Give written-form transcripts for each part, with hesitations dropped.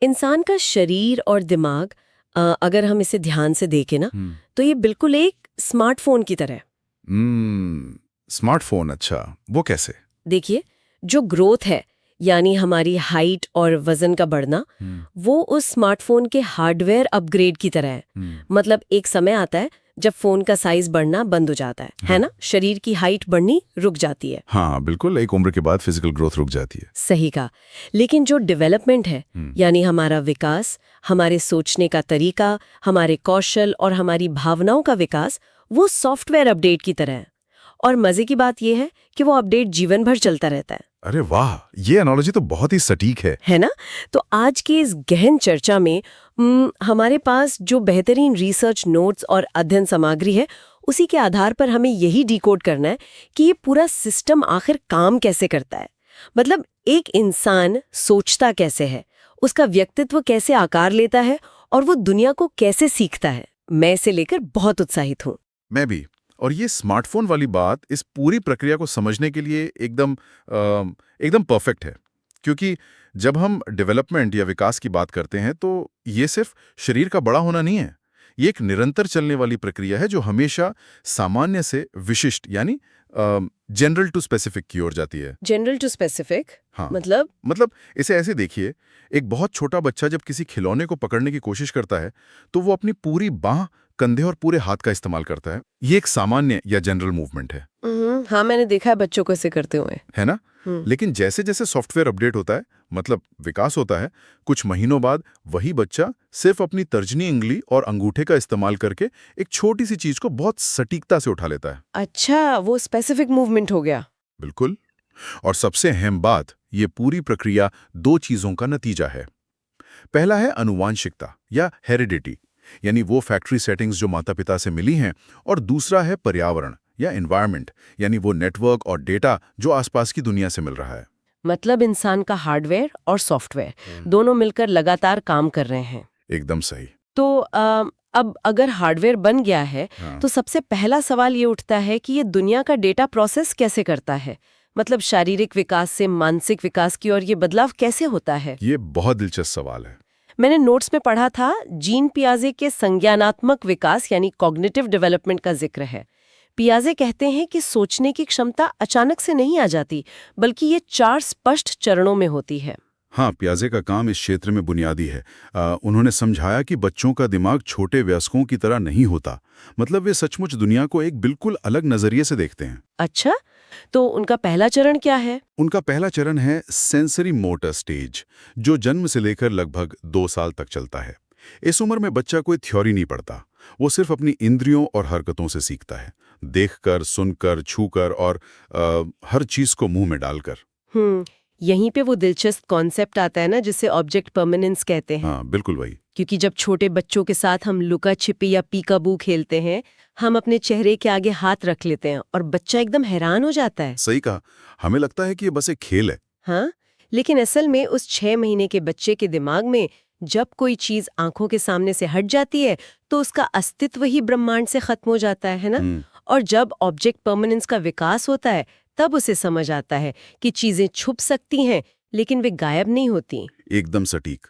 इंसान का शरीर और दिमाग अगर हम इसे ध्यान से देखें ना तो ये बिल्कुल एक स्मार्टफोन की तरह है। स्मार्टफोन, अच्छा, वो कैसे? देखिए, जो ग्रोथ है यानी हमारी हाइट और वजन का बढ़ना, वो उस स्मार्टफोन के हार्डवेयर अपग्रेड की तरह है। मतलब एक समय आता है जब फोन का साइज बढ़ना बंद हो जाता है ना? शरीर की हाइट बढ़नी रुक जाती है। हाँ बिल्कुल, एक उम्र के बाद फिजिकल ग्रोथ रुक जाती है। सही कहा। लेकिन जो डेवलपमेंट है यानी हमारा विकास, हमारे सोचने का तरीका, हमारे कौशल और हमारी भावनाओं का विकास, वो सॉफ्टवेयर अपडेट की तरह है। और मजे की बात यह है कि वो अपडेट जीवन भर चलता रहता है। अरे वाह, ये एनालॉजी तो बहुत ही सटीक है ना? तो आज की इस गहन चर्चा में हमारे पास जो बेहतरीन रिसर्च नोट्स और अध्ययन सामग्री है, उसी के आधार पर हमें यही डिकोड करना है कि ये पूरा सिस्टम आखिर काम कैसे करता है। मतलब एक इंसान सोचता कैसे है, उसका व्यक्तित्व कैसे आकार लेता है और वो दुनिया को कैसे सीखता है। मैं इसे लेकर बहुत उत्साहित हूँ। मैं भी। और ये स्मार्टफोन वाली बात इस पूरी प्रक्रिया को समझने के लिए एकदम परफेक्ट है, क्योंकि जब हम डेवलपमेंट या विकास की बात करते हैं तो ये सिर्फ शरीर का बड़ा होना नहीं है। ये एक निरंतर चलने वाली प्रक्रिया है जो हमेशा सामान्य से विशिष्ट यानी जनरल टू स्पेसिफिक की ओर जाती है। General to specific? हाँ, मतलब इसे ऐसे देखिए, एक बहुत छोटा बच्चा जब किसी खिलौने को पकड़ने की कोशिश करता है तो वो अपनी पूरी बाह, कंधे और पूरे हाथ का इस्तेमाल करता है। ये एक सामान्य या जनरल मूवमेंट है। हाँ, मैंने देखा है बच्चों को ऐसे करते हुए, है ना? लेकिन जैसे जैसे सॉफ्टवेयर अपडेट होता है, मतलब विकास होता है, कुछ महीनों बाद वही बच्चा सिर्फ अपनी तर्जनी उंगली और अंगूठे का इस्तेमाल करके एक छोटी सी चीज को बहुत सटीकता से उठा लेता है। अच्छा, वो स्पेसिफिक मूवमेंट हो गया। बिल्कुल। और सबसे अहम बात, ये पूरी प्रक्रिया दो चीजों का नतीजा है। पहला है आनुवांशिकता या हेरिडिटी, यानी वो फैक्ट्री सेटिंग्स जो माता पिता से मिली हैं, और दूसरा है पर्यावरण या एनवायरनमेंट, यानी वो नेटवर्क और डेटा जो आसपास की दुनिया से मिल रहा है। मतलब इंसान का हार्डवेयर और सॉफ्टवेयर दोनों मिलकर लगातार काम कर रहे हैं। एकदम सही। तो अब अगर हार्डवेयर बन गया है, तो सबसे पहला सवाल ये उठता है कि ये दुनिया का डेटा प्रोसेस कैसे करता है। मतलब शारीरिक विकास से मानसिक विकास की ओर ये बदलाव कैसे होता है। ये बहुत दिलचस्प सवाल है। मैंने नोट्स में पढ़ा था, जीन पियाजे के संज्ञानात्मक विकास यानी कॉग्निटिव डेवलपमेंट का जिक्र है। पियाजे कहते हैं कि सोचने की क्षमता अचानक से नहीं आ जाती, बल्कि ये 4 स्पष्ट चरणों में होती है। हाँ, पियाजे का काम इस क्षेत्र में बुनियादी है। उन्होंने समझाया कि बच्चों का दिमाग छोटे वयस्कों की तरह नहीं होता। मतलब वे सचमुच दुनिया को एक बिल्कुल अलग नजरिए से देखते हैं। अच्छा, तो उनका पहला चरण क्या है? उनका पहला चरण है सेंसरी मोटर स्टेज, जो जन्म से लेकर लगभग 2 साल तक चलता है। इस उम्र में बच्चा कोई थ्योरी नहीं पढ़ता, वो सिर्फ अपनी इंद्रियों और हरकतों से सीखता है, देखकर, सुनकर, छूकर और हर चीज को मुंह में डालकर। यहीं पे वो दिलचस्प कॉन्सेप्ट आता है ना, जिसे ऑब्जेक्ट परमानेंस कहते हैं। हाँ बिल्कुल वही। क्योंकि जब छोटे बच्चों के साथ हम लुका छिपी या पीकाबू खेलते हैं, हम अपने चेहरे के आगे हाथ रख लेते हैं और बच्चा एकदम हैरान हो जाता है। सही कहा, हमें लगता है कि ये बस एक खेल है। हाँ, लेकिन असल में उस 6 महीने के बच्चे के दिमाग में जब कोई चीज आंखों के सामने से हट जाती है, तो उसका अस्तित्व ही ब्रह्मांड से खत्म हो जाता है ना? और जब ऑब्जेक्ट परमानेंस का विकास होता है, तब उसे समझ आता है कि चीजें छुप सकती हैं, लेकिन वे गायब नहीं होती। एकदम सटीक।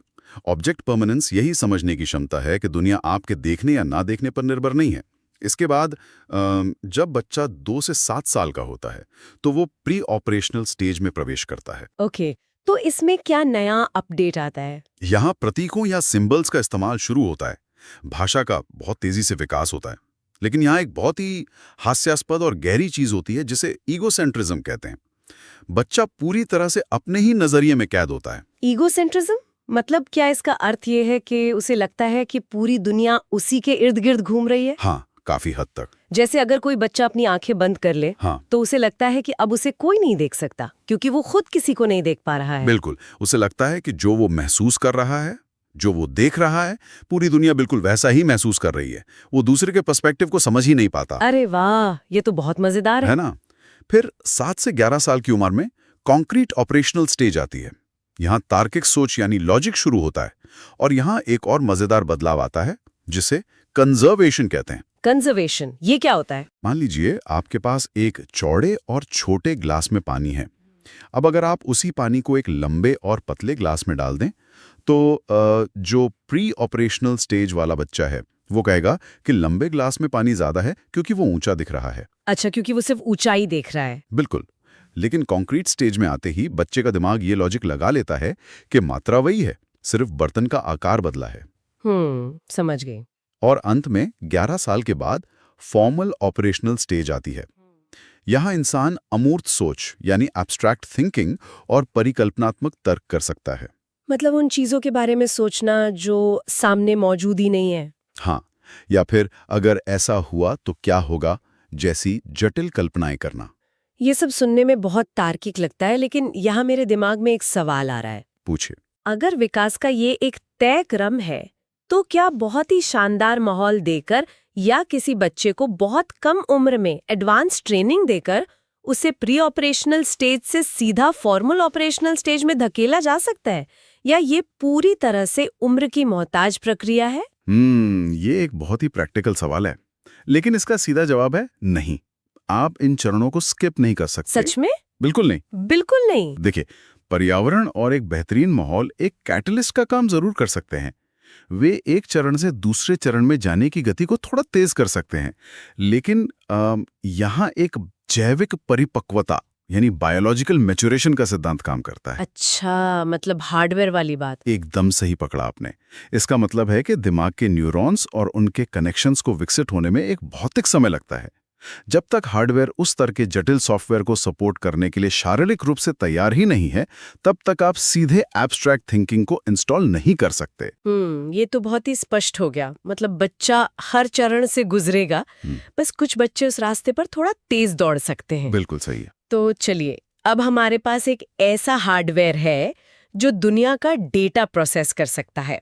ऑब्जेक्ट परमानेंस यही समझने की क्षमता है कि दुनिया आपके देखने या ना देखने पर निर्भर नहीं है। इसके बाद जब बच्चा 2 से 7 साल का होता है, तो वो प्री ऑपरेशनल स्टेज में प्रवेश करता है। ओके, तो इसमें क्या नया अपडेट आता है? यहाँ प्रतीकों या सिंबल्स का इस्तेमाल शुरू होता है। भाषा का बहुत तेजी से विकास होता है। लेकिन यहाँ एक बहुत ही हास्यास्पद और गहरी चीज होती है जिसे ईगोसेंट्रिज्म कहते हैं। बच्चा पूरी तरह से अपने ही नजरिए में कैद होता है। ईगोसेंट्रिज्म मतलब क्या? इसका अर्थ ये है कि उसे लगता है कि पूरी दुनिया उसी के इर्द गिर्द घूम रही है? हाँ, काफी हद तक। जैसे अगर कोई बच्चा अपनी आंखें बंद कर ले, हाँ, तो उसे लगता है कि अब उसे कोई नहीं देख सकता, क्योंकि वो खुद किसी को नहीं देख पा रहा है। बिल्कुल, उसे लगता है कि जो वो महसूस कर रहा है, जो वो देख रहा है, पूरी दुनिया बिल्कुल वैसा ही महसूस कर रही है। वो दूसरे के पर्सपेक्टिव को समझ ही नहीं पाता। अरे वाह, ये तो बहुत मजेदार है ना? फिर 7 से 11 साल की उम्र में कॉन्क्रीट ऑपरेशनल स्टेज आती है। यहाँ तार्किक सोच यानी लॉजिक शुरू होता है। और यहाँ एक और मजेदार बदलाव आता है जिसे कंजर्वेशन कहते हैं। कंजर्वेशन, ये क्या होता है? मान लीजिए आपके पास एक चौड़े और छोटे ग्लास में पानी है। अब अगर आप उसी पानी को एक लंबे और पतले ग्लास में डाल दें, तो जो प्री ऑपरेशनल स्टेज वाला बच्चा है वो कहेगा कि लंबे ग्लास में पानी ज्यादा है क्योंकि वो ऊंचा दिख रहा है। अच्छा, क्योंकि वो सिर्फ ऊंचाई देख रहा है। बिल्कुल। लेकिन कॉन्क्रीट स्टेज में आते ही बच्चे का दिमाग ये लॉजिक लगा लेता है कि मात्रा वही है, सिर्फ बर्तन का आकार बदला है। समझ गई। और अंत में 11 साल के बाद फॉर्मल ऑपरेशनल स्टेज आती है। यहाँ इंसान अमूर्त सोच यानी एब्स्ट्रैक्ट थिंकिंग और परिकल्पनात्मक तर्क कर सकता है। मतलब उन चीजों के बारे में सोचना जो सामने मौजूद ही नहीं है। हाँ, या फिर अगर ऐसा हुआ तो क्या होगा जैसी जटिल कल्पनाएं करना। ये सब सुनने में बहुत तार्किक लगता है, लेकिन यहाँ मेरे दिमाग में एक सवाल आ रहा है। पूछे। अगर विकास का ये एक तय क्रम है, तो क्या बहुत ही शानदार माहौल देकर या किसी बच्चे को बहुत कम उम्र में एडवांस ट्रेनिंग देकर उसे प्री ऑपरेशनल स्टेज से सीधा फॉर्मल ऑपरेशनल स्टेज में धकेला जा सकता है, या ये पूरी तरह से उम्र की मोहताज प्रक्रिया है? ये एक बहुत ही प्रैक्टिकल सवाल है, लेकिन इसका सीधा जवाब है नहीं। आप इन चरणों को स्किप नहीं कर सकते। सच में? बिल्कुल नहीं। बिल्कुल नहीं। देखिए, पर्यावरण और एक बेहतरीन माहौल एक कैटलिस्ट का काम जरूर कर सकते हैं। वे एक चरण से दूसरे चरण में जाने की गति को थोड़ा तेज कर सकते हैं, लेकिन यहाँ एक जैविक परिपक्वता यानी बायोलॉजिकल मैच्योरेशन का सिद्धांत काम करता है। अच्छा, मतलब हार्डवेयर वाली बात। एकदम सही पकड़ा आपने। इसका मतलब है कि दिमाग के न्यूरॉन्स और उनके कनेक्शंस को विकसित होने में एक भौतिक समय लगता है। जब तक हार्डवेयर उस स्तर के जटिल सॉफ्टवेयर को सपोर्ट करने के लिए शारीरिक रूप से तैयार ही नहीं है, तब तक आप सीधे एब्स्ट्रैक्ट थिंकिंग को इंस्टॉल नहीं कर सकते। ये तो बहुत ही स्पष्ट हो गया। मतलब बच्चा हर चरण से गुजरेगा, बस कुछ बच्चे उस रास्ते पर थोड़ा तेज दौड़ सकते हैं। बिल्कुल सही है। तो चलिए, अब हमारे पास एक ऐसा हार्डवेयर है जो दुनिया का डेटा प्रोसेस कर सकता है,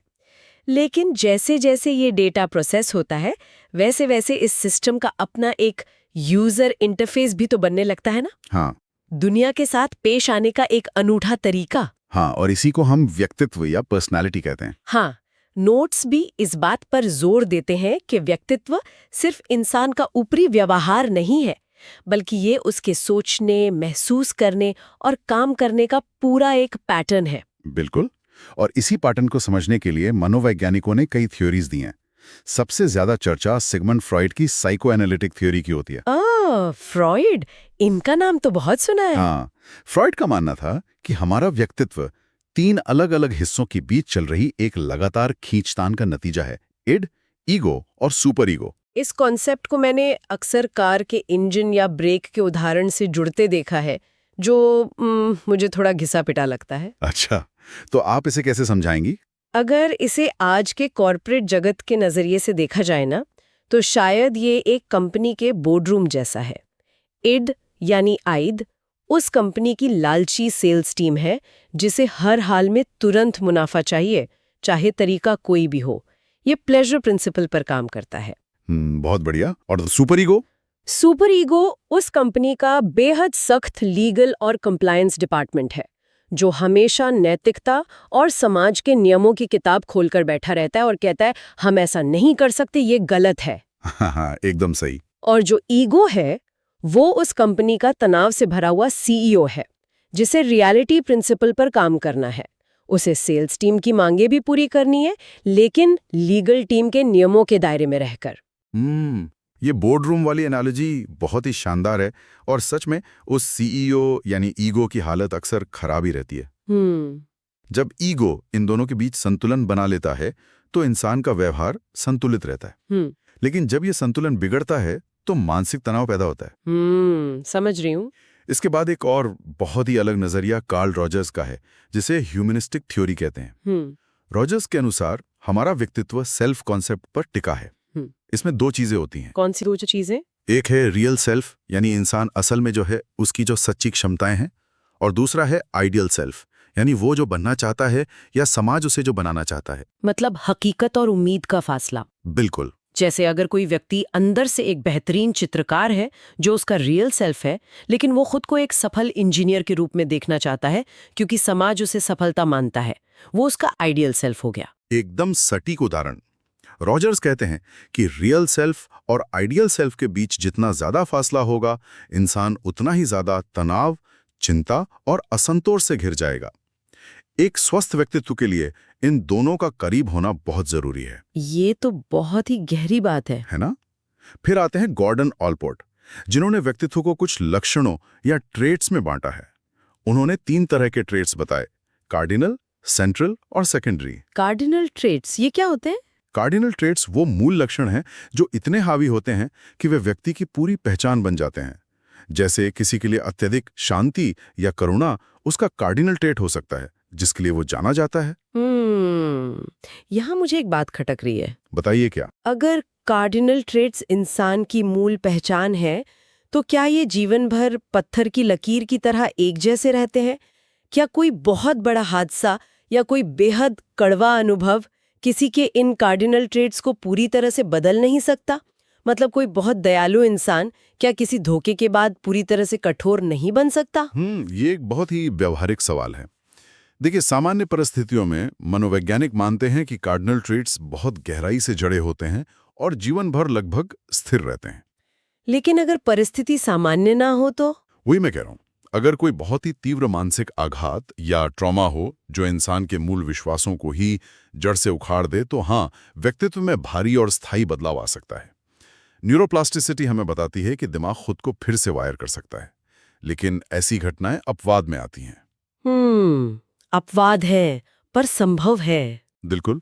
लेकिन जैसे जैसे ये डेटा प्रोसेस होता है वैसे वैसे इस सिस्टम का अपना एक यूजर इंटरफेस भी तो बनने लगता है ना। हाँ, दुनिया के साथ पेश आने का एक अनूठा तरीका। हाँ, और इसी को हम व्यक्तित्व या पर्सनालिटी कहते हैं। हाँ, नोट्स भी इस बात पर जोर देते हैं कि व्यक्तित्व सिर्फ इंसान का ऊपरी व्यवहार नहीं है, बल्कि ये उसके सोचने, महसूस करने और काम करने का पूरा एक पैटर्न है। बिल्कुल। और इसी पैटर्न को समझने के लिए मनोवैज्ञानिकों ने कई थ्योरीज दी हैं। सबसे ज्यादा चर्चा सिगमंड फ्रॉइड की साइको एनालिटिक थ्योरी की होती है। फ्रॉइड, इनका नाम तो बहुत सुना है। हाँ, फ्रॉइड का मानना था कि हमारा व्यक्तित्व 3 अलग-अलग हिस्सों के बीच चल रही एक लगातार खींचतान का नतीजा है। इड, ईगो और सुपर ईगो। इस कॉन्सेप्ट को मैंने अक्सर कार के इंजन या ब्रेक के उदाहरण से जुड़ते देखा है, जो मुझे थोड़ा घिसा पिटा लगता है। अच्छा, तो आप इसे कैसे समझाएंगी? अगर इसे आज के कॉर्पोरेट जगत के नजरिए से देखा जाए ना, तो शायद ये एक कंपनी के बोर्डरूम जैसा है। इड यानी आइद उस कंपनी की लालची सेल्स टीम है जिसे हर हाल में तुरंत मुनाफा चाहिए, चाहे तरीका कोई भी हो। ये प्लेजर प्रिंसिपल पर काम करता है। बहुत बढ़िया। और सुपर ईगो? सुपर ईगो उस कंपनी का बेहद सख्त लीगल और कंप्लायंस डिपार्टमेंट है, जो हमेशा नैतिकता और समाज के नियमों की किताब खोलकर बैठा रहता है और कहता है हम ऐसा नहीं कर सकते, ये गलत है। हाँ, एकदम सही। और जो ईगो है वो उस कंपनी का तनाव से भरा हुआ सीईओ है, जिसे रियलिटी प्रिंसिपल पर काम करना है। उसे सेल्स टीम की मांगे भी पूरी करनी है, लेकिन लीगल टीम के नियमों के दायरे में रहकर। ये बोर्ड रूम वाली एनालॉजी बहुत ही शानदार है, और सच में उस सीईओ यानी ईगो की हालत अक्सर खराब ही रहती है। जब ईगो इन दोनों के बीच संतुलन बना लेता है तो इंसान का व्यवहार संतुलित रहता है। लेकिन जब ये संतुलन बिगड़ता है तो मानसिक तनाव पैदा होता है। समझ रही हूँ। इसके बाद एक और बहुत ही अलग नजरिया कार्ल रॉजर्स का है, जिसे ह्यूमनिस्टिक थ्योरी कहते हैं। रॉजर्स के अनुसार हमारा व्यक्तित्व सेल्फ कॉन्सेप्ट पर टिका है। इसमें 2 चीजें होती हैं। कौन सी 2 चीजें? एक है रियल सेल्फ, यानी इंसान असल में जो है उसकी जो सच्ची क्षमताएं हैं, और दूसरा है आइडियल सेल्फ, यानी वो जो बनना चाहता है या समाज उसे जो बनाना चाहता है। मतलब हकीकत और उम्मीद का फासला। बिल्कुल। जैसे अगर कोई व्यक्ति अंदर से एक बेहतरीन चित्रकार है जो उसका रियल सेल्फ है, लेकिन वो खुद को एक सफल इंजीनियर के रूप में देखना चाहता है क्योंकि समाज उसे सफलता मानता है, वो उसका आइडियल सेल्फ हो गया। एकदम सटीक उदाहरण। रॉजर्स कहते हैं कि रियल सेल्फ और आइडियल सेल्फ के बीच जितना ज्यादा फासला होगा, इंसान उतना ही ज्यादा तनाव, चिंता और असंतोष से घिर जाएगा। एक स्वस्थ व्यक्तित्व के लिए इन दोनों का करीब होना बहुत जरूरी है। ये तो बहुत ही गहरी बात है ना? फिर आते हैं गॉर्डन ऑलपोर्ट, जिन्होंने व्यक्तित्व को कुछ लक्षणों या ट्रेट्स में बांटा है। उन्होंने 3 तरह के ट्रेट्स बताए: कार्डिनल, सेंट्रल और सेकेंडरी। कार्डिनल ट्रेट्स ये क्या होते हैं? कार्डिनल ट्रेट्स वो मूल लक्षण हैं जो इतने हावी होते हैं कि वे व्यक्ति की पूरी पहचान बन जाते हैं। जैसे किसी के लिए अत्यधिक शांति या करुणा उसका कार्डिनल ट्रेट हो सकता है, जिसके लिए वो जाना जाता है। यहाँ मुझे एक बात खटक रही है। बताइए क्या? अगर कार्डिनल ट्रेट्स इंसान की मूल पहचान है, तो क्या ये जीवन भर पत्थर की लकीर की तरह एक जैसे रहते हैं? क्या कोई बहुत बड़ा हादसा या कोई बेहद कड़वा अनुभव किसी के इन कार्डिनल ट्रेट्स को पूरी तरह से बदल नहीं सकता? मतलब कोई बहुत दयालु इंसान क्या किसी धोखे के बाद पूरी तरह से कठोर नहीं बन सकता? ये एक बहुत ही व्यवहारिक सवाल है। देखिए, सामान्य परिस्थितियों में मनोवैज्ञानिक मानते हैं कि कार्डिनल ट्रेट्स बहुत गहराई से जड़े होते हैं और जीवन भर लगभग स्थिर रहते हैं। लेकिन अगर परिस्थिति सामान्य ना हो तो? वही मैं कह रहा हूं, अगर कोई बहुत ही तीव्र मानसिक आघात या ट्रॉमा हो जो इंसान के मूल विश्वासों को ही जड़ से उखाड़ दे, तो हाँ, व्यक्तित्व में भारी और स्थायी बदलाव आ सकता है। न्यूरोप्लास्टिसिटी हमें बताती है कि दिमाग खुद को फिर से वायर कर सकता है, लेकिन ऐसी घटनाएं अपवाद में आती हैं। अपवाद है, पर संभव है। बिल्कुल।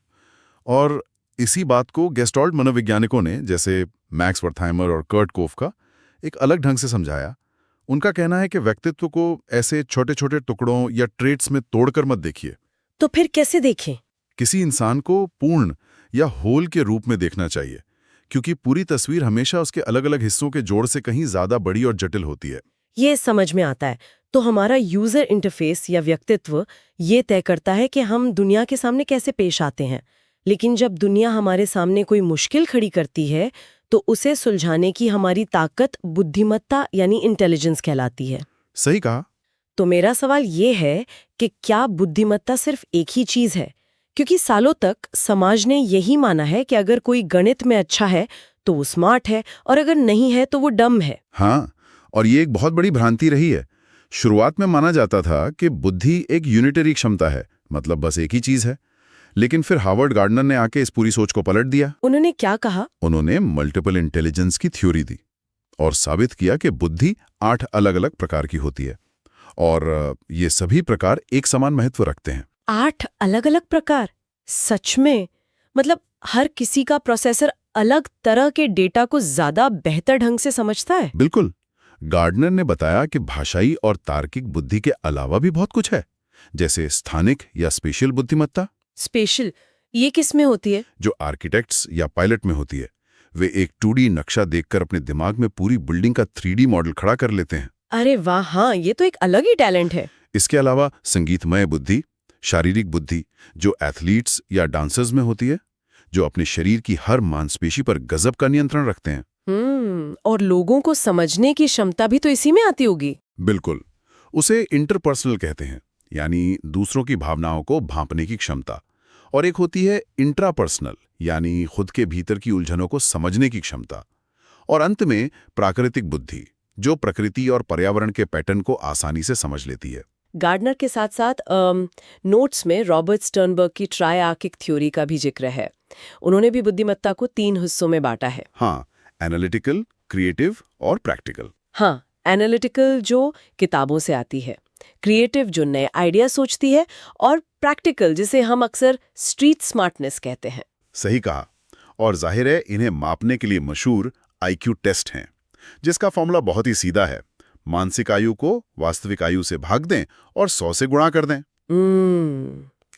और इसी बात को गेस्टॉल्ट मनोवैज्ञानिकों ने, जैसे मैक्स वर्थहाइमर और कर्ट कोफका, एक अलग ढंग से समझाया। उनका कहना है कि व्यक्तित्व को ऐसे छोटे छोटे टुकड़ों या ट्रेट्स में तोड़कर मत देखिए। तो फिर कैसे देखें? किसी इंसान को पूर्ण या होल के रूप में देखना चाहिए, क्योंकि पूरी तस्वीर हमेशा उसके अलग अलग हिस्सों के जोड़ से कहीं ज्यादा बड़ी और जटिल होती है। ये समझ में आता है। तो हमारा यूजर इंटरफेस या व्यक्तित्व ये तय करता है कि हम दुनिया के सामने कैसे पेश आते हैं। लेकिन जब दुनिया हमारे सामने कोई मुश्किल खड़ी करती है, तो उसे सुलझाने की हमारी ताकत बुद्धिमत्ता यानी इंटेलिजेंस कहलाती है। सही कहा। तो मेरा सवाल ये है कि क्या बुद्धिमत्ता सिर्फ एक ही चीज है? क्योंकि सालों तक समाज ने यही माना है कि अगर कोई गणित में अच्छा है तो वो स्मार्ट है, और अगर नहीं है तो वो डम है। हाँ, और ये एक बहुत बड़ी भ्रांति रही है। शुरुआत में माना जाता था कि बुद्धि एक यूनिटरी क्षमता है, मतलब बस एक ही चीज है। लेकिन फिर हार्वर्ड गार्डनर ने आके इस पूरी सोच को पलट दिया। उन्होंने क्या कहा? उन्होंने मल्टीपल इंटेलिजेंस की थ्योरी दी और साबित किया कि बुद्धि 8 अलग अलग प्रकार की होती है, और ये सभी प्रकार एक समान महत्व रखते हैं। 8 अलग अलग प्रकार? सच में? मतलब हर किसी का प्रोसेसर अलग तरह के डेटा को ज्यादा बेहतर ढंग से समझता है? बिल्कुल। गार्डनर ने बताया कि भाषाई और तार्किक बुद्धि के अलावा भी बहुत कुछ है, जैसे स्थानिक या स्पेशल बुद्धिमत्ता। स्पेशल ये किस में होती है? जो आर्किटेक्ट्स या पायलट में होती है। वे एक 2D नक्शा देखकर अपने दिमाग में पूरी बिल्डिंग का 3D मॉडल खड़ा कर लेते हैं। अरे वाह, हाँ, ये तो एक अलग ही टैलेंट है। इसके अलावा संगीतमय बुद्धि, शारीरिक बुद्धि, जो एथलीट्स या डांसर्स में होती है, जो अपने शरीर की हर मांसपेशी पर गजब का नियंत्रण रखते हैं। और लोगों को समझने की क्षमता भी तो इसी में आती होगी। बिल्कुल। उसे इंटरपर्सनल कहते हैं, यानी दूसरों की भावनाओं को भांपने की क्षमता। और एक होती है इंट्रापर्सनल, यानी खुद के भीतर की उलझनों को समझने की क्षमता। और अंत में प्राकृतिक बुद्धि, जो प्रकृति और पर्यावरण के पैटर्न को आसानी से समझ लेती है। गार्डनर के साथ साथ नोट्स में रॉबर्ट स्टर्नबर्ग की ट्रायआर्किक थ्योरी का भी जिक्र है। उन्होंने भी बुद्धिमत्ता को 3 हिस्सों में बांटा है। हाँ, एनालिटिकल, क्रिएटिव और प्रैक्टिकल। हाँ, एनालिटिकल जो किताबों से आती है, क्रिएटिव जो नए आइडिया सोचती है, और प्रैक्टिकल जिसे हम अक्सर स्ट्रीट स्मार्टनेस कहते हैं। सही कहा। और जाहिर है, इन्हें मापने के लिए मशहूर IQ टेस्ट हैं, जिसका फॉर्मूला बहुत ही सीधा है। मानसिक आयु को वास्तविक आयु से भाग दें और 100 से गुणा कर दें।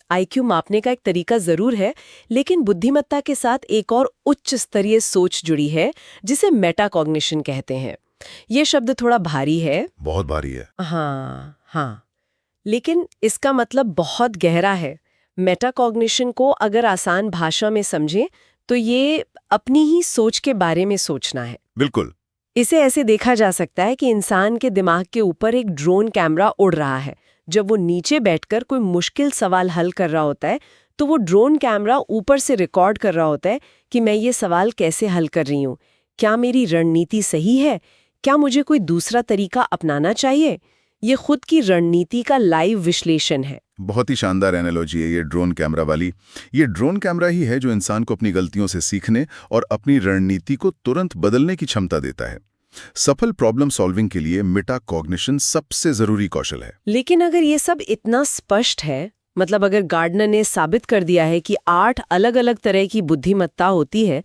IQ मापने का एक तरीका जरूर है, लेकिन बुद्धिमत्ता के साथ एक और उच्च स्तरीय सोच जुड़ी है, जिसे मेटाकॉग्निशन कहते हैं। ये शब्द थोड़ा भारी है। बहुत भारी है। हाँ, लेकिन इसका मतलब बहुत गहरा है। मेटाकॉग्निशन को अगर आसान भाषा में समझें तो ये अपनी ही सोच के बारे में सोचना है। बिल्कुल। इसे ऐसे देखा जा सकता है कि इंसान के दिमाग के ऊपर एक ड्रोन कैमरा उड़ रहा है। जब वो नीचे बैठकर कोई मुश्किल सवाल हल कर रहा होता है, तो वो ड्रोन कैमरा ऊपर से रिकॉर्ड कर रहा होता है कि मैं ये सवाल कैसे हल कर रही हूँ, क्या मेरी रणनीति सही है, क्या मुझे कोई दूसरा तरीका अपनाना चाहिए। ये खुद की रणनीति का लाइव विश्लेषण है। बहुत ही शानदार एनालॉजी है ये ड्रोन कैमरा वाली। ये ड्रोन कैमरा ही है जो इंसान को अपनी गलतियों से सीखने और अपनी रणनीति को तुरंत बदलने की क्षमता देता है। सफल प्रॉब्लम सॉल्विंग के लिए मेटाकॉग्निशन सबसे जरूरी कौशल है। लेकिन अगर ये सब इतना स्पष्ट है, मतलब अगर गार्डनर ने साबित कर दिया है कि 8 अलग-अलग तरह की बुद्धिमत्ता होती है,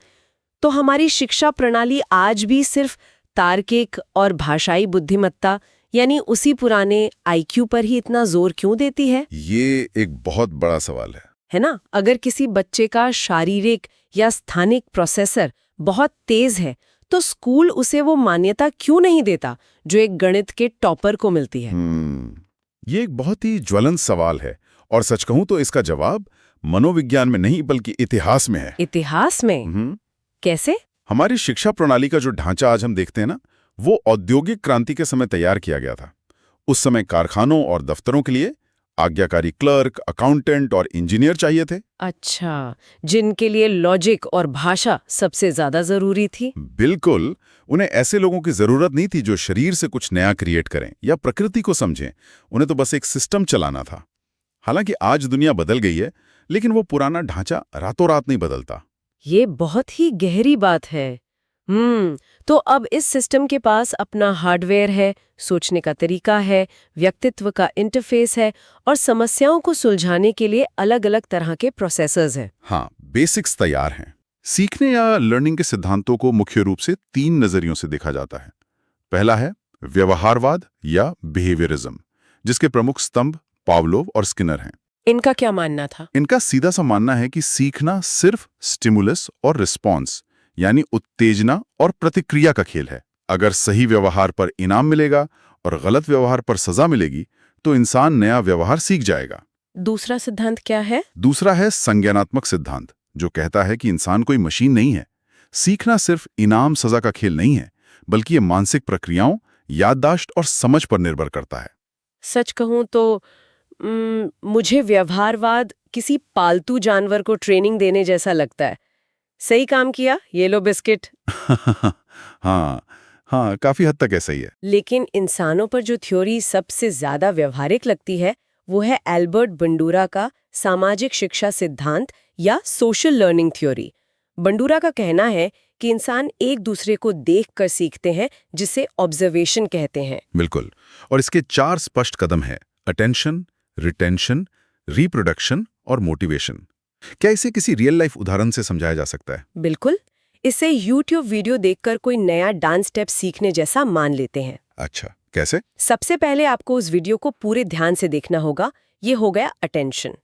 तो हमारी शिक्षा प्रणाली आज भी सिर्फ तार्किक और भाषाई बुद्धिमत्ता यानी उसी पुराने आईक्यू पर ही इतना जोर क्यों देती है? ये एक बहुत बड़ा सवाल है ना? अगर किसी बच्चे का शारीरिक या स्थानिक प्रोसेसर बहुत तेज है, तो स्कूल उसे वो मान्यता क्यों नहीं देता जो एक गणित के टॉपर को मिलती है? ये एक बहुत ही ज्वलंत सवाल है और सच कहूं तो इसका जवाब मनोविज्ञान में नहीं बल्कि इतिहास में है। इतिहास में? कैसे? हमारी शिक्षा प्रणाली का जो ढांचा आज हम देखते हैं ना, वो औद्योगिक क्रांति के समय तैयार किया गया था। उस समय कारखानों और दफ्तरों के लिए आज्ञाकारी क्लर्क, अकाउंटेंट और इंजीनियर चाहिए थे। अच्छा, जिनके लिए लॉजिक और भाषा सबसे ज्यादा जरूरी थी। बिल्कुल, उन्हें ऐसे लोगों की जरूरत नहीं थी जो शरीर से कुछ नया क्रिएट करें या प्रकृति को समझें। उन्हें तो बस एक सिस्टम चलाना था। हालांकि आज दुनिया बदल गई है, लेकिन वो पुराना ढांचा रातों रात नहीं बदलता। ये बहुत ही गहरी बात है। तो अब इस सिस्टम के पास अपना हार्डवेयर है, सोचने का तरीका है, व्यक्तित्व का इंटरफेस है और समस्याओं को सुलझाने के लिए अलग-अलग तरह के प्रोसेसर्स हैं। हाँ, बेसिक्स तैयार हैं। सीखने या लर्निंग के सिद्धांतों को मुख्य रूप से 3 नजरियों से देखा जाता है। पहला है व्यवहारवाद या बिहेवियरिज्म, जिसके प्रमुख स्तंभ पावलोव और स्किनर हैं। इनका क्या मानना था? इनका सीधा सा मानना है कि सीखना सिर्फ स्टिमुलस और रिस्पॉन्स यानी उत्तेजना और प्रतिक्रिया का खेल है। अगर सही व्यवहार पर इनाम मिलेगा और गलत व्यवहार पर सजा मिलेगी तो इंसान नया व्यवहार सीख जाएगा। दूसरा सिद्धांत क्या है? दूसरा है संज्ञानात्मक सिद्धांत, जो कहता है कि इंसान कोई मशीन नहीं है। सीखना सिर्फ इनाम सजा का खेल नहीं है, बल्कि ये मानसिक प्रक्रियाओं, याददाश्त और समझ पर निर्भर करता है। सच कहूं तो मुझे व्यवहारवाद किसी पालतू जानवर को ट्रेनिंग देने जैसा लगता है। सही काम किया, ये लो बिस्किट। हाँ, काफी हद तक ऐसा ही है। लेकिन इंसानों पर जो थ्योरी सबसे ज्यादा व्यवहारिक लगती है, वो है एल्बर्ट बंडूरा का सामाजिक शिक्षा सिद्धांत या सोशल लर्निंग थ्योरी। बंडूरा का कहना है कि इंसान एक दूसरे को देखकर सीखते हैं, जिसे ऑब्जर्वेशन कहते हैं। बिल्कुल, और इसके 4 स्पष्ट कदम हैं: अटेंशन, रिटेंशन, रिप्रोडक्शन और मोटिवेशन। क्या इसे किसी रियल लाइफ उदाहरण से समझाया जा सकता है? बिल्कुल, इसे YouTube वीडियो देखकर कोई नया डांस स्टेप सीखने जैसा मान लेते हैं। अच्छा, कैसे? सबसे पहले आपको उस वीडियो को पूरे ध्यान से देखना होगा, ये हो गया अटेंशन।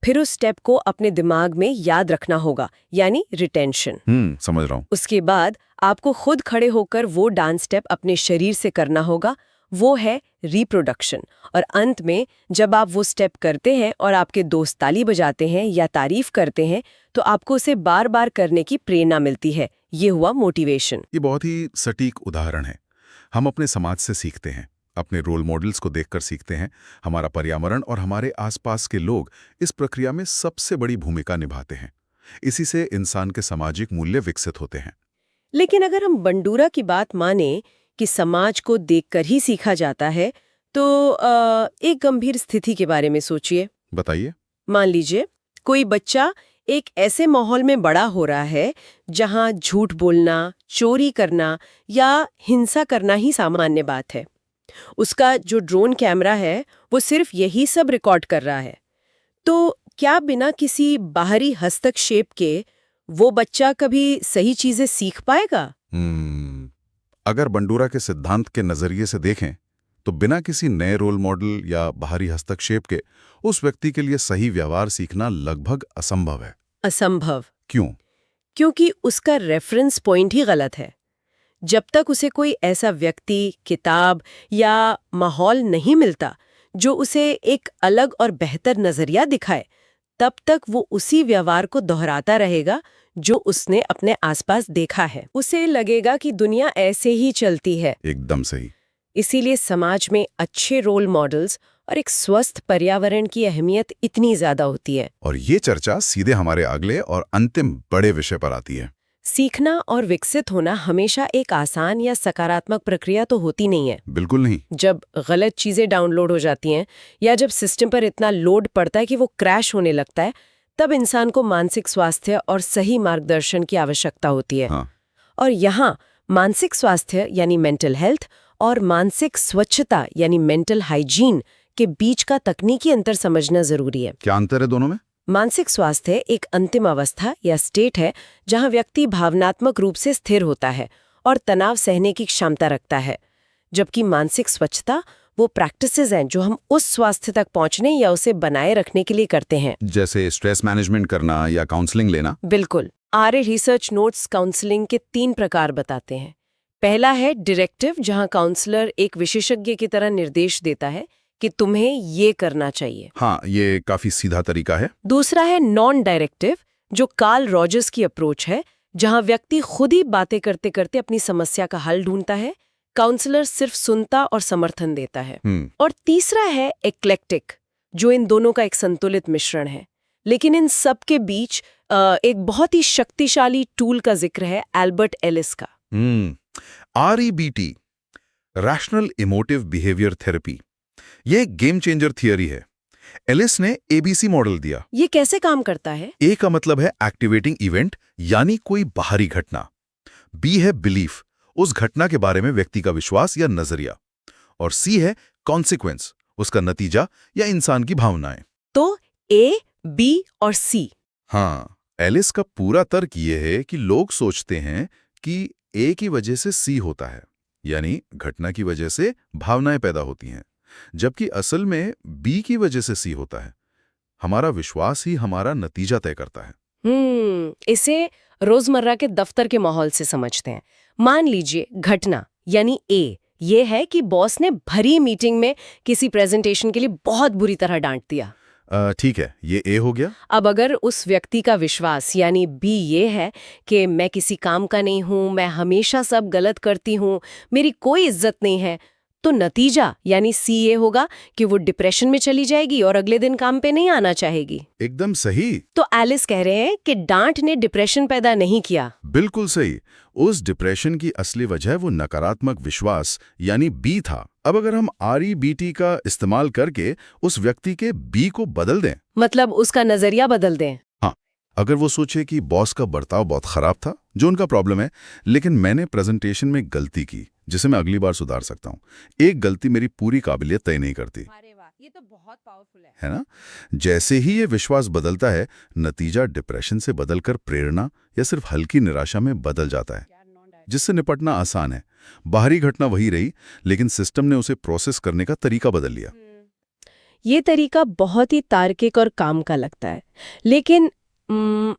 फिर उस स्टेप को अपने दिमाग में याद रखना होगा, यानी रिटेंशन। समझ रहा हूँ। उसके बाद आपको खुद खड़े होकर वो डांस स्टेप अपने शरीर से करना होगा, वो है रिप्रोडक्शन। और अंत में जब आप वो स्टेप करते हैं और आपके दोस्त ताली बजाते हैं या तारीफ करते हैं, तो आपको उसे बार बार करने की प्रेरणा मिलती है। ये हुआ मोटिवेशन। ये बहुत ही सटीक उदाहरण है। हम अपने समाज से सीखते हैं, अपने रोल मॉडल्स को देखकर सीखते हैं। हमारा पर्यावरण और हमारे आसपास के लोग इस प्रक्रिया में सबसे बड़ी भूमिका निभाते हैं। इसी से इंसान के सामाजिक मूल्य विकसित होते हैं। लेकिन अगर हम बंडूरा की बात माने कि समाज को देखकर ही सीखा जाता है, तो एक गंभीर स्थिति के बारे में सोचिए। बताइए। मान लीजिए कोई बच्चा एक ऐसे माहौल में बड़ा हो रहा है जहां झूठ बोलना, चोरी करना या हिंसा करना ही सामान्य बात है। उसका जो ड्रोन कैमरा है वो सिर्फ यही सब रिकॉर्ड कर रहा है। तो क्या बिना किसी बाहरी हस्तक्षेप के वो बच्चा कभी सही चीजें सीख पाएगा? अगर बंडूरा के सिद्धांत के नजरिए से देखें तो बिना किसी नए रोल मॉडल या बाहरी हस्तक्षेप के उस व्यक्ति के लिए सही व्यवहार सीखना लगभग असंभव है। असंभव क्यों? क्योंकि उसका रेफरेंस पॉइंट ही गलत है। जब तक उसे कोई ऐसा व्यक्ति, किताब या माहौल नहीं मिलता जो उसे एक अलग और बेहतर नजरिया दिखाए, तब तक वो उसी व्यवहार को दोहराता रहेगा जो उसने अपने आसपास देखा है। उसे लगेगा कि दुनिया ऐसे ही चलती है। एकदम सही। इसीलिए समाज में अच्छे रोल मॉडल्स और एक स्वस्थ पर्यावरण की अहमियत इतनी ज्यादा होती है। और ये चर्चा सीधे हमारे अगले और अंतिम बड़े विषय पर आती है। सीखना और विकसित होना हमेशा एक आसान या सकारात्मक प्रक्रिया तो होती नहीं है। बिल्कुल नहीं। जब गलत चीजें डाउनलोड हो जाती हैं या जब सिस्टम पर इतना लोड पड़ता है कि वो क्रैश होने लगता है, तब इंसान को मानसिक स्वास्थ्य और सही मार्गदर्शन की आवश्यकता होती है। हाँ। और यहाँ मानसिक स्वास्थ्य यानी मेंटल हेल्थ और मानसिक स्वच्छता यानी मेंटल हाइजीन के बीच का तकनीकी अंतर समझना जरूरी है। क्या अंतर है दोनों में? मानसिक स्वास्थ्य एक अंतिम अवस्था या स्टेट है जहां व्यक्ति भावनात्मक रूप से स्थिर होता है और तनाव सहने की क्षमता रखता है, जबकि मानसिक स्वच्छता वो प्रैक्टिसेस हैं जो हम उस स्वास्थ्य तक पहुंचने या उसे बनाए रखने के लिए करते हैं। जैसे स्ट्रेस मैनेजमेंट करना या काउंसलिंग लेना। बिल्कुल। आर्य रिसर्च नोट्स काउंसलिंग के 3 प्रकार बताते हैं। पहला है डायरेक्टिव, जहां काउंसलर एक विशेषज्ञ की तरह निर्देश देता है कि तुम्हें ये करना चाहिए। हाँ, ये काफी सीधा तरीका है। दूसरा है नॉन डायरेक्टिव, जो कार्ल रॉजर्स की अप्रोच है, जहां व्यक्ति खुद ही बातें करते करते अपनी समस्या का हल ढूंढता है, काउंसलर सिर्फ सुनता और समर्थन देता है। और तीसरा है एक्लेक्टिक, जो इन दोनों का एक संतुलित मिश्रण है। लेकिन इन सब के बीच एक बहुत ही शक्तिशाली टूल का जिक्र है एल्बर्ट एलिस का। REBT, rational emotive behaviour therapy, ये एक गेम चेंजर थियरी है। एलिस ने ABC मॉडल दिया। ये कैसे काम करता है? A का मतलब है एक्टिवेटिंग इवेंट, यानी कोई बाहरी घटना। B है बिलीफ, उस घटना के बारे में व्यक्ति का विश्वास या नजरिया। और C है कॉन्सिक्वेंस, उसका नतीजा या इंसान की भावनाएं। तो A, B और C। हाँ, एलिस का पूरा तर्क ये है कि लोग सोचते हैं कि A की वजह से C होता है, यानी घटना की वजह से भावनाएं पैदा होती हैं, जबकि असल में B की वजह से C होता है। हमारा विश्वास ही हमारा नतीजा तय करता है। इसे रोजमर्रा के दफ्तर के माहौल से समझते हैं। मान लीजिए घटना यानी A ये है कि बॉस ने भरी मीटिंग में किसी प्रेजेंटेशन के लिए बहुत बुरी तरह डांट दिया। ठीक है, ये A हो गया। अब अगर उस व्यक्ति का विश्वास यानी B ये है कि मैं किसी काम का नहीं हूं, मैं हमेशा सब गलत करती हूं, मेरी कोई इज्जत नहीं है, तो नतीजा यानी C ये होगा कि वो डिप्रेशन में चली जाएगी और अगले दिन काम पे नहीं आना चाहेगी। एकदम सही। तो एलिस कह रहे हैं कि डांट ने डिप्रेशन पैदा नहीं किया। बिल्कुल सही। उस डिप्रेशन की असली वजह वो नकारात्मक विश्वास यानी B था। अब अगर हम REBT का इस्तेमाल करके उस व्यक्ति के B को बदल दें, मतलब उसका नजरिया बदल दें। हाँ, अगर वो सोचे कि बॉस का बर्ताव बहुत खराब था, जो उनका प्रॉब्लम है, लेकिन मैंने प्रेजेंटेशन में गलती की जिसे मैं अगली बार सुधार सकता हूँ। एक गलती मेरी पूरी काबिलियत तय नहीं करती। अरे वाह, ये तो बहुत पावरफुल है ना? जैसे ही ये विश्वास बदलता है, नतीजा डिप्रेशन से बदलकर प्रेरणा या सिर्फ हल्की निराशा में बदल जाता है, जिससे निपटना आसान है। बाहरी घटना वही रही, लेकिन सिस्टम ने उसे प्रोसेस करने का तरीका बदल लिया। ये तरीका बहुत ही तार्किक और काम का लगता है। लेकिन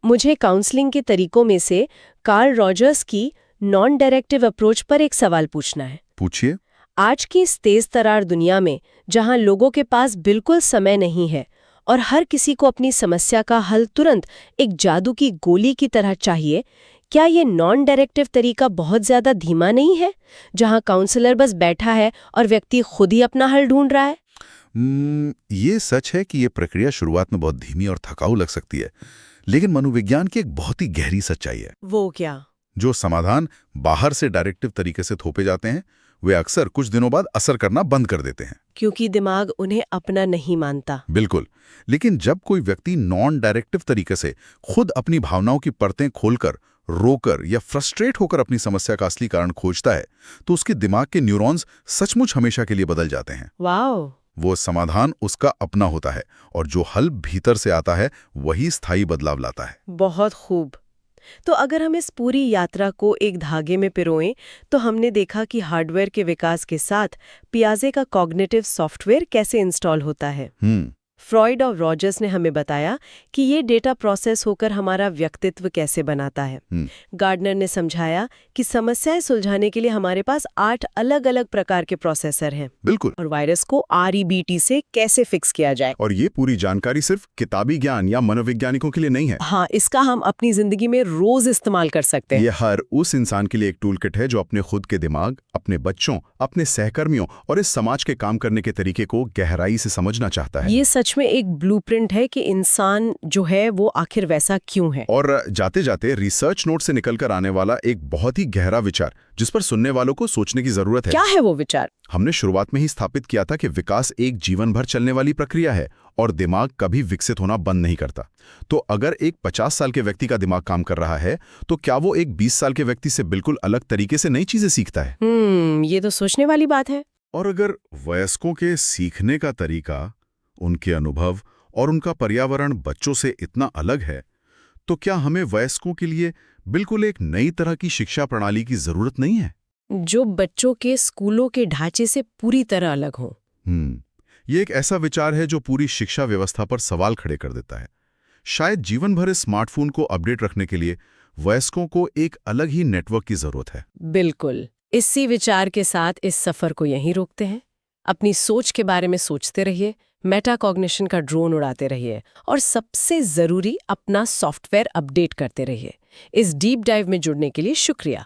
मुझे काउंसलिंग के तरीकों में से कार्ल रॉजर्स की नॉन डायरेक्टिव अप्रोच पर एक सवाल पूछना है। पूछिए। आज की इस तेज तरार दुनिया में, जहां लोगों के पास बिल्कुल समय नहीं है और हर किसी को अपनी समस्या का हल तुरंत एक जादू की गोली की तरह चाहिए, क्या ये नॉन डायरेक्टिव तरीका बहुत ज्यादा धीमा नहीं है, जहां काउंसलर बस बैठा है और व्यक्ति खुद ही अपना हल ढूंढ रहा है? ये सच है कि ये प्रक्रिया शुरुआत में बहुत धीमी और थकाऊ लग सकती है, लेकिन मनोविज्ञान की एक बहुत ही गहरी सच्चाई है। वो क्या? जो समाधान बाहर से डायरेक्टिव तरीके से थोपे जाते हैं, वे अक्सर कुछ दिनों बाद असर करना बंद कर देते हैं, क्योंकि दिमाग उन्हें अपना नहीं मानता। बिल्कुल। लेकिन जब कोई व्यक्ति नॉन डायरेक्टिव तरीके से खुद अपनी भावनाओं की परतें खोलकर, रोकर या फ्रस्ट्रेट होकर अपनी समस्या का असली कारण खोजता है, तो उसके दिमाग के न्यूरॉन्स सचमुच हमेशा के लिए बदल जाते हैं। वाओ! वो समाधान उसका अपना होता है और जो हल भीतर से आता है वही स्थायी बदलाव लाता है। बहुत खूब। तो अगर हम इस पूरी यात्रा को एक धागे में पिरोएं, तो हमने देखा कि हार्डवेयर के विकास के साथ पियाजे का कॉग्निटिव सॉफ्टवेयर कैसे इंस्टॉल होता है। फ्रॉइड और रॉजर्स ने हमें बताया कि ये डेटा प्रोसेस होकर हमारा व्यक्तित्व कैसे बनाता है। गार्डनर ने समझाया कि समस्याएं सुलझाने के लिए हमारे पास 8 अलग-अलग प्रकार के प्रोसेसर हैं। बिल्कुल। और वायरस को REBT से कैसे फिक्स किया जाए। और ये पूरी जानकारी सिर्फ किताबी ज्ञान या मनोवैज्ञानिकों के लिए नहीं है। हाँ, इसका हम अपनी जिंदगी में रोज इस्तेमाल कर सकते हैं। ये हर उस इंसान के लिए एक टूल किट है जो अपने खुद के दिमाग, अपने बच्चों, अपने सहकर्मियों और इस समाज के काम करने के तरीके को गहराई से समझना चाहता है। ये सच सच में एक ब्लूप्रिंट है कि इंसान जो है वो आखिर वैसा क्यों है। और जाते जाते रिसर्च नोट से निकलकर आने वाला एक बहुत ही गहरा विचार जिस पर सुनने वालों को सोचने की जरूरत है। क्या है वो विचार? हमने शुरुआत में ही स्थापित किया था कि विकास एक जीवन भर चलने वाली प्रक्रिया है और दिमाग कभी विकसित होना बंद नहीं करता। तो अगर एक 50 साल के व्यक्ति का दिमाग काम कर रहा है तो क्या वो एक 20 साल के व्यक्ति से बिल्कुल अलग तरीके से नई चीजें सीखता है? ये तो सोचने वाली बात है। और अगर वयस्कों के सीखने का तरीका, उनके अनुभव और उनका पर्यावरण बच्चों से इतना अलग है, तो क्या हमें वयस्कों के लिए बिल्कुल एक नई तरह की शिक्षा प्रणाली की जरूरत नहीं है? जो बच्चों के स्कूलों के ढांचे से पूरी तरह अलग हो। ये एक ऐसा विचार है जो पूरी शिक्षा व्यवस्था पर सवाल खड़े कर देता है। शायद जीवन भर इस स्मार्टफोन को अपडेट रखने के लिए वयस्कों को एक अलग ही नेटवर्क की जरूरत है। बिल्कुल। इसी विचार के साथ इस सफर को यहीं रोकते हैं। अपनी सोच के बारे में सोचते रहिए, मेटाकॉग्निशन का ड्रोन उड़ाते रहिए और सबसे जरूरी अपना सॉफ्टवेयर अपडेट करते रहिए। इस डीप डाइव में जुड़ने के लिए शुक्रिया।